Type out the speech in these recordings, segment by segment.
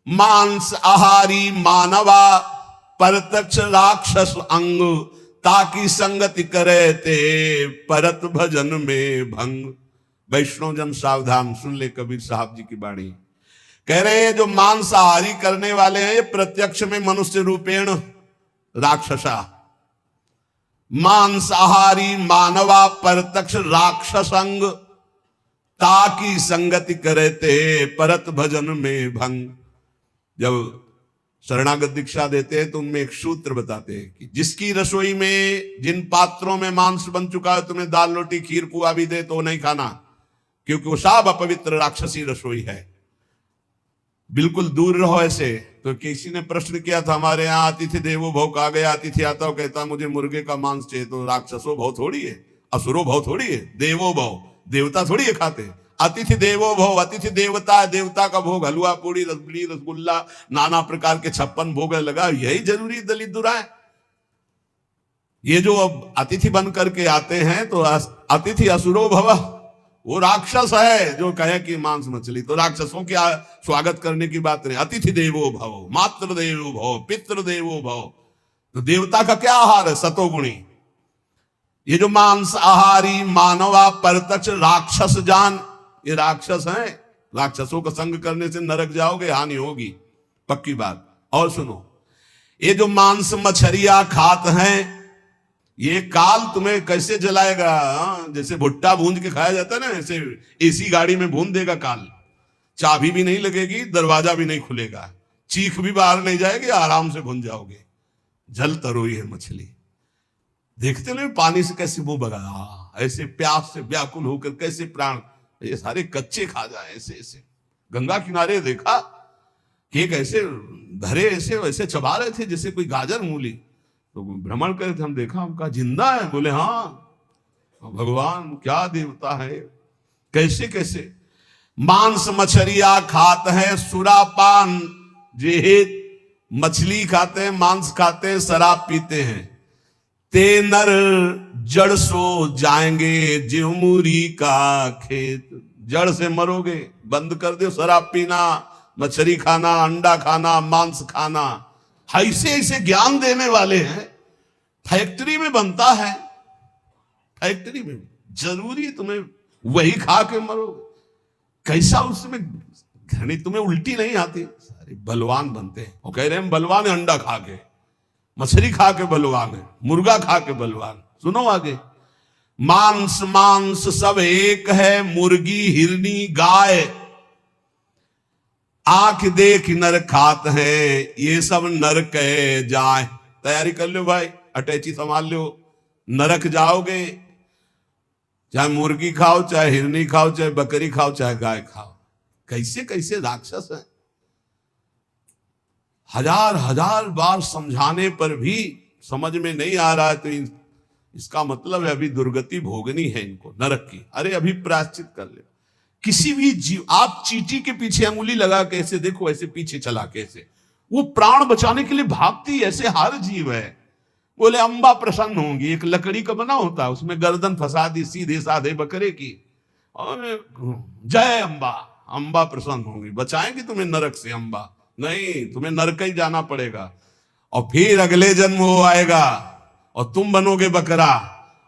मांस आहारी मानवा परतक्ष राक्षस अंग, ताकि संगति करे ते परत भजन में भंग। वैष्णव जन सावधान सुन ले कबीर साहब जी की वाणी। कह रहे हैं जो मांसाहारी करने वाले हैं ये प्रत्यक्ष में मनुष्य रूपेण राक्षसा, मांसाहारी मानवा परतक्ष राक्षसंग, ताकि संगति करे ते परत भजन में भंग। जब शरणागत दीक्षा देते हैं तो उनमें एक सूत्र बताते हैं कि जिसकी रसोई में जिन पात्रों में मांस बन चुका है तुम्हें दाल रोटी खीर पुआ भी दे तो नहीं खाना, क्योंकि वो सब अपवित्र राक्षसी रसोई है। बिल्कुल दूर रहो ऐसे। तो किसी ने प्रश्न किया था हमारे यहाँ अतिथि देवो भव कहा गया, अतिथि आता हो कहता मुझे मुर्गे का मांस चाहिए, तो राक्षसो भव थोड़ी है, असुरो भव थोड़ी है, देवो भव देवता थोड़ी है खाते। अतिथि देवो भव, अतिथि देवता है, देवता का भोग हलवा पूड़ी रसगुल्ली रसगुल्ला नाना प्रकार के 56 भोग लगा, यही जरूरी दलित दुरा है। ये जो अब अतिथि बन करके आते हैं तो अतिथि असुरो भव, वो राक्षस है जो कहे कि मांस मछली, तो राक्षसों के स्वागत करने की बात नहीं। अतिथि देवो भव, मातृ देवो भव, पितृ देवो भव, तो देवता का क्या आहार है? सतोगुणी। ये जो मांस आहारी मानवा परतक्ष राक्षस जान, ये राक्षस हैं। राक्षसों का संग करने से नरक जाओगे, हानि होगी, पक्की बात। और सुनो, ये जो मांस मछरिया खात हैं, ये काल तुम्हें कैसे जलाएगा? जैसे भुट्टा भूंज के खाया जाता है ना, ऐसे एसी गाड़ी में भून देगा काल। चाबी भी नहीं लगेगी, दरवाजा भी नहीं खुलेगा, चीख भी बाहर नहीं जाएगी, आराम से भून जाओगे। जल तरोई है मछली, देखते नहीं पानी से कैसे मुंह बगा, ऐसे प्यास से व्याकुल होकर कैसे प्राण, ये सारे कच्चे खा जाए ऐसे ऐसे। गंगा किनारे देखा कि एक ऐसे धरे ऐसे वैसे चबा रहे थे जैसे कोई गाजर मूली, तो भ्रमण करे थे, हम देखा, हम कहा जिंदा है? बोले हाँ, भगवान क्या देवता है। कैसे कैसे मांस मछरिया खात है, सुरापान जेहित, मछली खाते हैं, मांस खाते हैं, शराब पीते हैं। ते नर जड़ सो जाएंगे ज्यों मूरी का खेत, जड़ से मरोगे। बंद कर दो शराब पीना, मछली खाना, अंडा खाना, मांस खाना। ऐसे ऐसे ज्ञान देने वाले हैं। फैक्ट्री में बनता है, फैक्ट्री में जरूरी तुम्हें वही खा के मरो। कैसा उसमें घनी, तुम्हें उल्टी नहीं आती? सारे बलवान बनते हैं। वो कह रहे हैं बलवान है, अंडा खा के, मछली खा के बलवान है, मुर्गा खा के बलवान। सुनो आगे, मांस मांस सब एक है, मुर्गी हिरनी गाय, आंख देख नर खात है, ये सब नरक जाए। तैयारी कर लो भाई, अटैची संभाल लो, नरक जाओगे। चाहे मुर्गी खाओ, चाहे हिरनी खाओ, चाहे बकरी खाओ, चाहे गाय खाओ। कैसे कैसे राक्षस हैं। हजार हजार बार समझाने पर भी समझ में नहीं आ रहा है, तो इसका मतलब है अभी दुर्गति भोगनी है इनको नरक की। अरे अभी प्रायश्चित कर ले। किसी भी जीव, आप चींटी के पीछे अंगुली लगा के ऐसे देखो, ऐसे पीछे चला के ऐसे, वो प्राण बचाने के लिए भागती, ऐसे हर जीव है। बोले अंबा प्रसन्न होंगी, एक लकड़ी का बना होता है, उसमें गर्दन फंसा दी सीधे साधे बकरे की, और जय अंबा, अंबा प्रसन्न होंगी, बचाएंगे तुम्हें नरक से। अंबा नहीं, तुम्हें नरक ही जाना पड़ेगा। और फिर अगले जन्म वो आएगा और तुम बनोगे बकरा,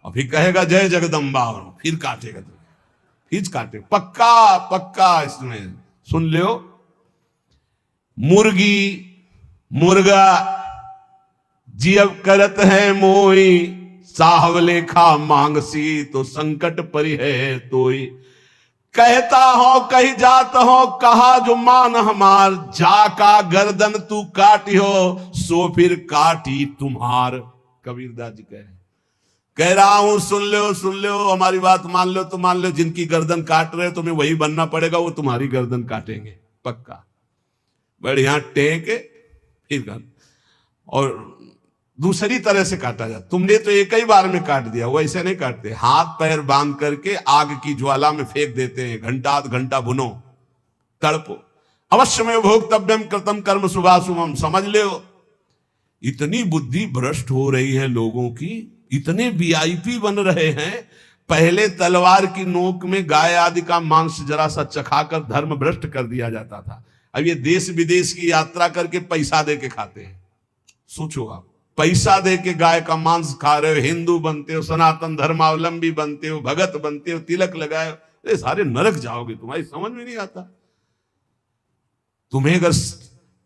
और फिर कहेगा जय जगदम्बा, और फिर काटेगा तुम्हें, फिर काटे। पक्का पक्का इसमें सुन लो। मुर्गी मुर्गा जियब करत है मोई, साहवले खा मांगसी तो संकट परि है तोई। कहता हो कही जात हो, कहा जो मान हमार, जाका गर्दन तू काटी हो, सो फिर काटी तुम्हार। कबीरदास जी कह रहा हूं, सुन लो, हमारी बात मान लो तो मान लो, जिनकी गर्दन काट रहे हो तुम्हें वही बनना पड़ेगा, वो तुम्हारी गर्दन काटेंगे पक्का। बढ़िया टेक फिर कर, और दूसरी तरह से काटा जाता। तुमने तो एक ही बार में काट दिया, वो ऐसे नहीं काटते, हाथ पैर बांध करके आग की ज्वाला में फेंक देते हैं। घंटा आध घंटा भुनो, तड़पो। अवश्य में भोक्तव्यम कृतम कर्म शुभाशुभम। समझ लो, इतनी बुद्धि भ्रष्ट हो रही है लोगों की, इतने वीआईपी बन रहे हैं। पहले तलवार की नोक में गाय आदि का मांस जरा सा चखाकर धर्म भ्रष्ट कर दिया जाता था। अब ये देश विदेश की यात्रा करके पैसा दे के खाते हैं। सोचो आप, पैसा दे के गाय का मांस खा रहे हो, हिंदू बनते हो, सनातन धर्मावलंबी बनते हो, भगत बनते हो, तिलक लगाए, अरे सारे नरक जाओगे, तुम्हारी समझ में नहीं आता। तुम्हें अगर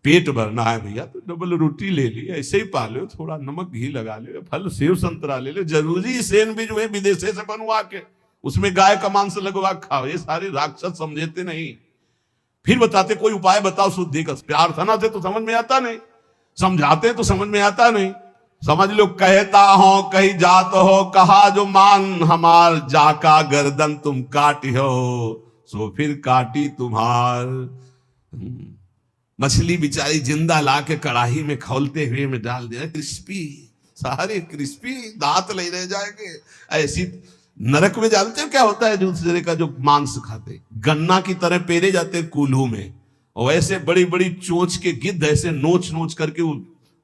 पेट भरना है भैया तो डबल रोटी ले ली, ऐसे ही पा लो, थोड़ा नमक घी लगा लो, फल सेव संतरा ले लो, जरूरी सैंडविच में विदेशे से बनवा के उसमें गाय का मांस लगवा खाओ। ये सारे राक्षस समझते नहीं। फिर बताते कोई उपाय बताओ शुद्धि का। प्रार्थना से तो समझ में आता नहीं, समझाते तो समझ में आता नहीं। समझ लो, कहता हो कहीं जात हो, कहा जो मान हमार, जाका गर्दन तुम काटी हो, सो फिर काटी तुम्हार। मछली बेचारी जिंदा ला के कड़ाही में खौलते हुए में डाल दिया, क्रिस्पी, सारे क्रिस्पी, दांत ले रह जाएंगे। ऐसी नरक में जानते हो क्या होता है दूसरे का जो मांस खाते, गन्ना की तरह पेरे जाते कूल्हू में, और ऐसे बड़ी बड़ी चोंच के गिद्ध ऐसे नोच नोच करके,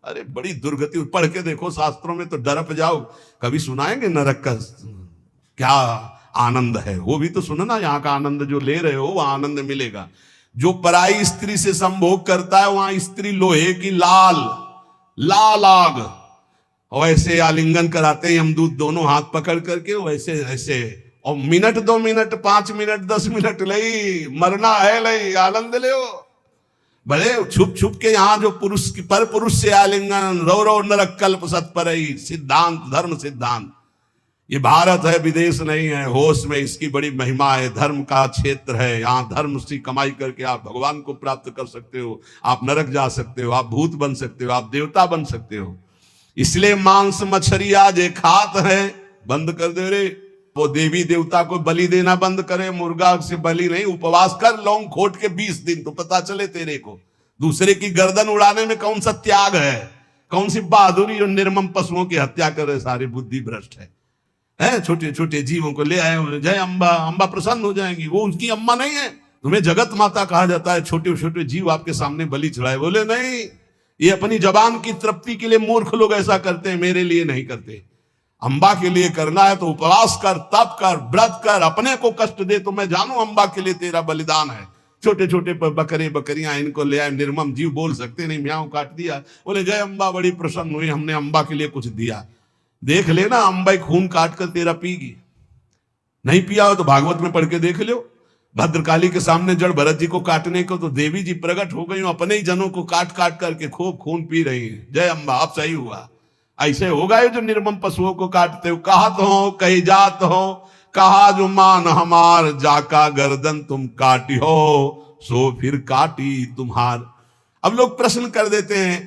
अरे बड़ी दुर्गति। पढ़ के देखो शास्त्रों में तो डरप जाओ। कभी सुनाएंगे नरक का क्या आनंद है, वो भी तो सुनना। यहाँ का आनंद जो ले रहे हो वो आनंद मिलेगा। जो पराई स्त्री से संभोग करता है वहां स्त्री लोहे की लाल आग, और ऐसे आलिंगन कराते हैं यमदूत दोनों हाथ पकड़ करके, वैसे ऐसे, और मिनट 2 मिनट 5 मिनट 10 मिनट लई, मरना है लई, आनंद ले। बड़े छुप छुप के यहाँ जो पुरुष की पर पुरुष से आलिंगन, रौ नरक कल्प सत्परई, सिद्धांत धर्म सिद्धांत। ये भारत है, विदेश नहीं है। होश में इसकी बड़ी महिमा है। धर्म का क्षेत्र है, यहाँ धर्म से कमाई करके आप भगवान को प्राप्त कर सकते हो, आप नरक जा सकते हो, आप भूत बन सकते हो, आप देवता बन सकते हो। इसलिए मांस मछलियां जे खात है बंद कर दे रे। वो देवी देवता को बलि देना बंद करे, मुर्गा से बलि नहीं। उपवास कर लौंग खोट के 20 दिन, तो पता चले तेरे को दूसरे की गर्दन उड़ाने में कौन सा त्याग है, कौन सी बहादुरी। और निर्मम पशुओं की हत्या करे, सारे बुद्धि भ्रष्ट है। छोटे छोटे जीवों को ले आए, जय अम्बा, अम्बा प्रसन्न हो जाएंगी। वो उनकी अम्मा नहीं है, तुम्हें जगत माता कहा जाता है। छोटे छोटे जीव आपके सामने बलि चढ़ाए, बोले नहीं, ये अपनी जबान की तृप्ति के लिए मूर्ख लोग ऐसा करते हैं, मेरे लिए नहीं करते। अम्बा के लिए करना है तो उपवास कर, तप कर, व्रत कर, अपने को कष्ट दे तो मैं जानू अम्बा के लिए तेरा बलिदान है। छोटे छोटे बकरे बकरियां इनको ले आए, निर्मम जीव बोल सकते नहीं, म्याऊं काट दिया, बोले जय अम्बा बड़ी प्रसन्न हुई, हमने अम्बा के लिए कुछ दिया। देख लेना अम्बा खून काट कर तेरा पीगी। नहीं पिया हो तो भागवत में पढ़ के देख लो। भद्रकाली के सामने जड़ भरत जी को काटने को तो देवी जी प्रकट हो गई, अपने ही जनों को काट काट करके खूब खून पी रही है। जय अम्बा, अब सही हुआ। ऐसे होगा जो निर्मम पशुओं को काटते हो। कहा तो हो कहीं जात हो, कहा जो मान हमार, जाका गर्दन तुम काटी हो, सो फिर काटी तुम्हार। अब लोग प्रश्न कर देते हैं,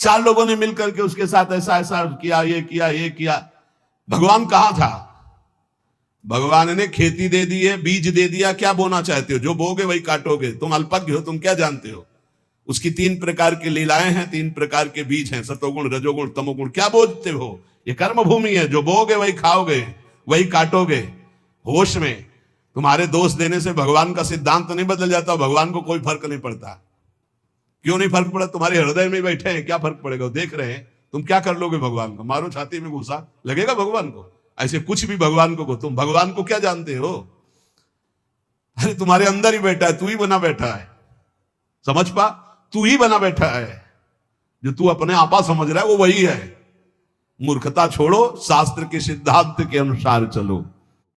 4 लोगों ने मिलकर के उसके साथ ऐसा ऐसा किया, ये किया, ये किया। भगवान कहाँ था? भगवान ने खेती दे दी है, बीज दे दिया, क्या बोना चाहते हो? जो बोगे वही काटोगे। तुम अल्पज्ञ हो, तुम क्या जानते हो? उसकी 3 प्रकार की लीलाएं हैं, 3 प्रकार के बीज हैं, सतोगुण रजोगुण तमोगुण। क्या बोलते हो? ये कर्म भूमि है, जो बोगे वही खाओगे, वही काटोगे। होश में तुम्हारे दोष देने से भगवान का सिद्धांत नहीं बदल जाता, भगवान को कोई फर्क नहीं पड़ता। क्यों नहीं फर्क पड़ा? तुम्हारे हृदय में बैठे हैं, क्या फर्क पड़ेगा? देख रहे हैं, तुम क्या कर लोगे भगवान को? मारो छाती में घुसा, लगेगा भगवान को? ऐसे कुछ भी भगवान को तुम भगवान को क्या जानते हो? अरे तुम्हारे अंदर ही बैठा है, तू ही बना बैठा है। समझ पा, तू ही बना बैठा है। जो तू अपने आपा समझ रहा है वो वही है। मूर्खता छोड़ो, शास्त्र के सिद्धांत के अनुसार चलो।